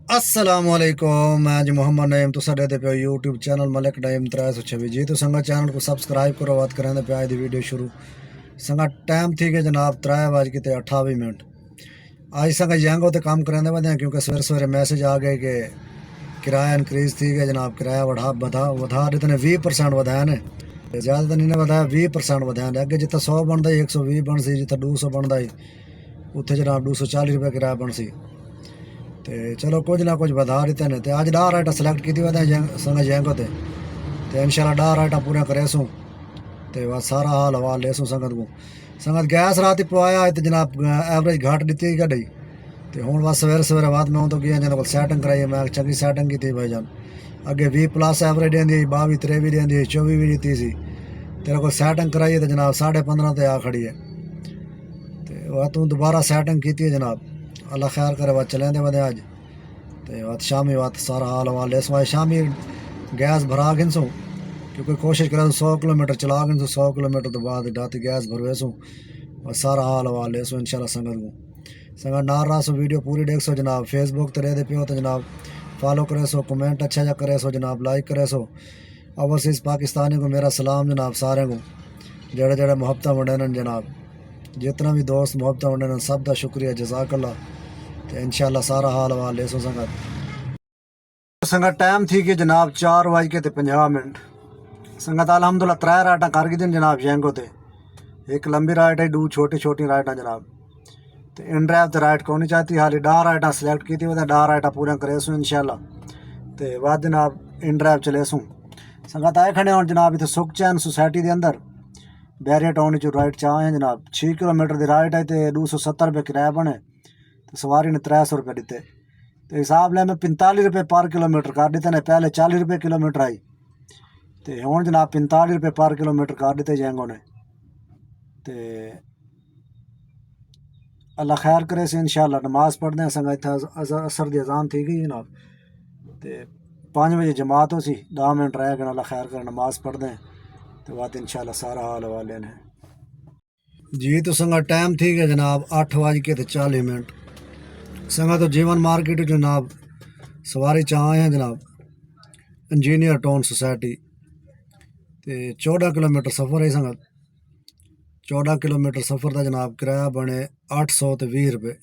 असलकुम मैं जी मोहम्मद नईम तुसा दे पे यूट्यूब चैनल मलिक नईम 326 जी तो संगा चैनल को सब्सक्राइब करो बात करें पे आज दी वीडियो शुरू संगा टाइम थी के जनाब 3:28 आज संगा यंगो ते काम करें वे क्योंकि सवेरे सवेरे मैसेज आ गए कि किराया इनक्रीज थी गया जनाब किराया बढ़ा देते ने 20% वधाया ने ज़्यादा तो नहीं ने वधाया 20% वधाया ने अगे जितना 100 बनता 120 बन सी जितना 200 बनता उत्थे जनाब 240 रुपये किराया बन सी ते चलो कुछ ना कुछ बधा देते ने ते अज 10 राइटा सिलेक्ट की संग जैंगो ते इंशाल्लाह 10 राइटा पूरा करेसूँ ते बस सारा हाल हवाल लेसूँ संगत को संगत गैस रात ही पवाया तो जनाब एवरेज घट दी कढ़ी तो हूँ बस सवेरे सवेरे बाद मैं तो गया जिन्होंने सैटिंग कराई मैं चंगी सैटिंग की भाई जान अगे 20+ एवरेज देंदी 22 23 देंदी 24 भी दी सी तेरे को सैटिंग कराई तो जनाब 15.5 ते आ खड़ी है तो वह तू दोबारा सैटिंग की जनाब अल्लाह खैर करे वह चलेंदे वदे अज तो वत शामी वत सारा हाल हवाल इस वाले शामी गैस भरा गिनसूँ क्योंकि कोशिश करें 100 किलोमीटर चला गिनसूँ 100 किलोमीटर तो बाद डाती गैस भरवेसूँ और सारा हाल हवाल लेसूँ इंशाल्लाह संगत को संगत नार रहा सो वीडियो पूरी देख सो जनाब फेसबुक तो रहते पे हो तो जनाब फॉलो करे सो कमेंट अच्छा जा करे सो जनाब लाइक करे सो ओवरसीज़ पाकिस्तानी को मेरा सलाम जनाब सारे को जड़े जड़े मुहब्बत वंडन जनाब जितना भी दोस्त मुहब्बत वंडन सब का शुक्रिया जज़ाकल्लाह तो इंशाल्लाह सारा हाल हवाल लेसो संगत टाइम थी कि जनाब 4:50 संगत अलहमदुल्ला 3 राइटा कर गई जनाब जैंगो ते एक लंबी राइट है 2 छोटी छोटी राइटा जनाब तो इन ड्राइव तो राइट को नहीं चाहती हाली 10 राइटा सिलेक्ट की थी 10 राइटा पूरा करेसूँ इंशाल्लाह तो बाद जनाब इन ड्राइव चलेसूँ संगत आए खड़े और जनाब इतने सुख चैन सोसाइटी के अंदर बैरियर टाउन चो राइट चाह है जनाब 6 किलोमीटर की राइट है तो 270 रुपये किराया बने तो सवारी ने 300 रुपये दिते तो हिसाब ले मैं 45 रुपये पर किलोमीटर कर दिते ने पहले 40 रुपये किलोमीटर आई तो हूँ जनाब 45 रुपये पर किलोमीटर कर दिते जैंगो ने तो अल्लाह खैर करे से इंशाल्लाह नमाज पढ़ते हैं संग इतना असर की अजान थी गई जनाब तो 5 बजे जमात हो सी 10 मिनट रह गए अल्लाह खैर कर नमाज पढ़ते हैं तो बात इंशाल्लाह सारा हाल हवाले ने जी तो संगा टाइम थी गया जनाब 8:40 संगा तो जीवन मार्केट जनाब सवारी चाह हैं जनाब इंजीनियर टाउन सोसाइटी तो 14 किलोमीटर सफ़र है संगत 14 किलोमीटर सफ़र का जनाब किराया बने 820 रुपये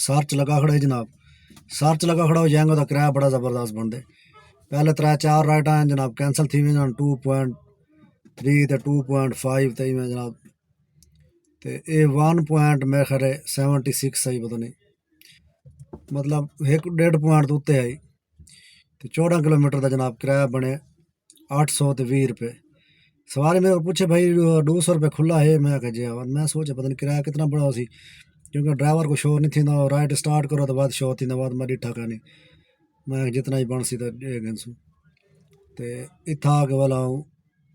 सर्च लगा खड़ा है जनाब सर्च लगा खड़ा हो जाएंगे तो किराया बड़ा ज़बरदस्त बनते पहले 3-4 राइटा हैं जनाब कैंसल थी में 2.3 तो 2.5 तई में जनाब तो ये 1 पॉइंट मैं खरे 76 सही पता नहीं मतलब 1.5 पॉइंट तो उत्ते आई तो 14 किलोमीटर का जनाब किराया बने 820 रुपये सवारी मेरे को पूछे भाई 200 रुपये खुला है मैं कह जी मैं सोचा पता नहीं किराया कितना बड़ा सी क्योंकि ड्राइवर को शोर नहीं थी ना राइट स्टार्ट करो तो बाद शोर थी बाद मैं डिठा नहीं मैं जितना ही बन सी तो गिनसूँ तो इतना आके वाला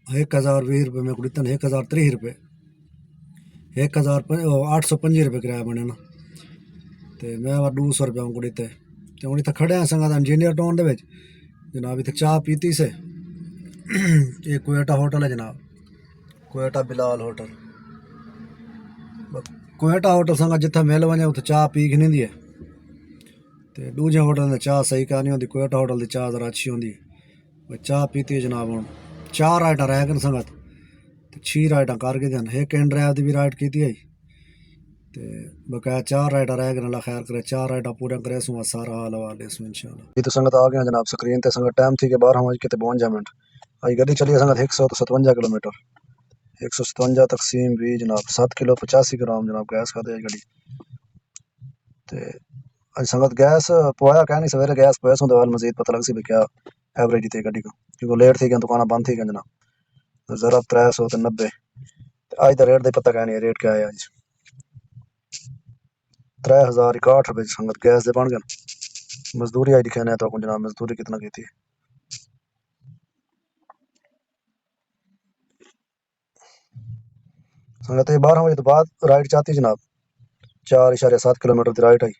1020 रुपये मेरे को दिता 1030 रुपये 825 रुपये किराया बने ना तो मैं 200 रुपये उनको दिते तो हूँ इतना खड़े हैं संगा इंजीनियर टाउन के जनाब इतने चाह पीती से ये कोयटा होटल है जनाब कोयटा बिलाल होटल कोयटा होटल संगा जिथे मिल वजे उत चाह पी खी दी है तो दूजे होटल चाह सही का नहीं होती कोयटा होटल की चाह जरा अच्छी होती चाह पीती है जनाब हूँ 4 राइटा रह गए संगत तो 6 राइटा कर गए एक इन ड्राइव की भी राइट की आई तो बकाया 4 राइटा रह गए अल्लाह खैर करे 4 राइटा पूरा करे सूँ सारा हाल हवाले इसमें इंशाल्लाह ये तो संगत आ गया जनाब स्क्रीन ते संगत टाइम थी के 12:52 आई गड्डी चली संगत 157 किलोमीटर 157 तकसीम भी जनाब 7 किलो 85 ग्राम जनाब गैस खाते गड्डी तो अज संगत गैस पवाया क्या नहीं सवेरे गैस पवा तो वाल मजीद पता लग सी भी क्या एवरेज थी गड्डी का क्योंकि लेट थी गया दुकान बंद थी गया जनाब तो ज़रा 390 अज का रेट का पता क्या नहीं रेट क्या है अज 3061 रुपये संगत गैस दे बन गए मजदूरी अज दिखाने तो जनाब मजदूरी कितना की थी संगत 12 बजे तो बाद राइट चाहती जनाब 4.7 किलोमीटर की राइट आई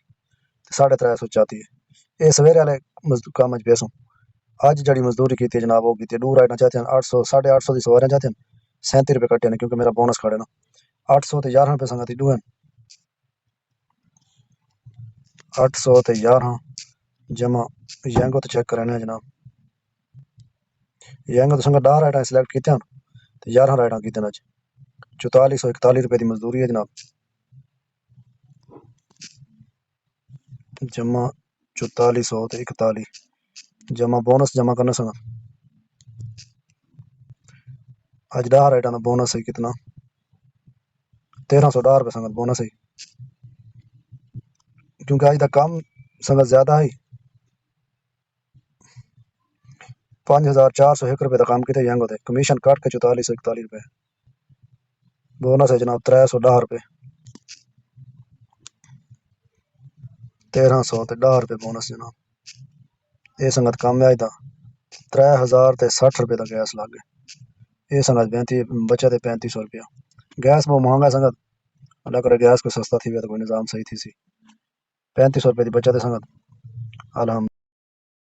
350 चाहती है ये सवेरे वाले काम पेसों अज जी मजदूरी की जनाब वो की 2 राइटा चाहते हैं 800 850 की सवारियां चाहते हैं 37 रुपये कटे क्योंकि मेरा बोनस खड़े ना 800 तो 11 रुपये संगत डू 800 तो 11 जमा यंगो तो चेक कराने जनाब यंगो तो संगा 10 राइटां सिलेक्ट कीते हैं तो 11 राइटां कीते अज 4441 की मजदूरी है जनाब जमा 4441 जमा बोनस जमा करना संगा अज 10 राइटां का बोनस है कितना 1310 रुपये संगत बोनस है क्योंकि अज का काम संगत ज्यादा है 5401 रुपये का काम किया यंग होते कमीशन काट के 4441 रुपये बोनस है जनाब 310 रुपये 1310 रुपये बोनस जनाब ये संगत काम है अज का 3060 रुपये का गैस लग गए ये संगत 35 बचा 3500 रुपया गैस बहुत महंगा संगत अल्लाह करे गैस को सस्ता थी तो कोई निज़ाम सही थी सी 3500 रुपये की बचत है संगत अलहमद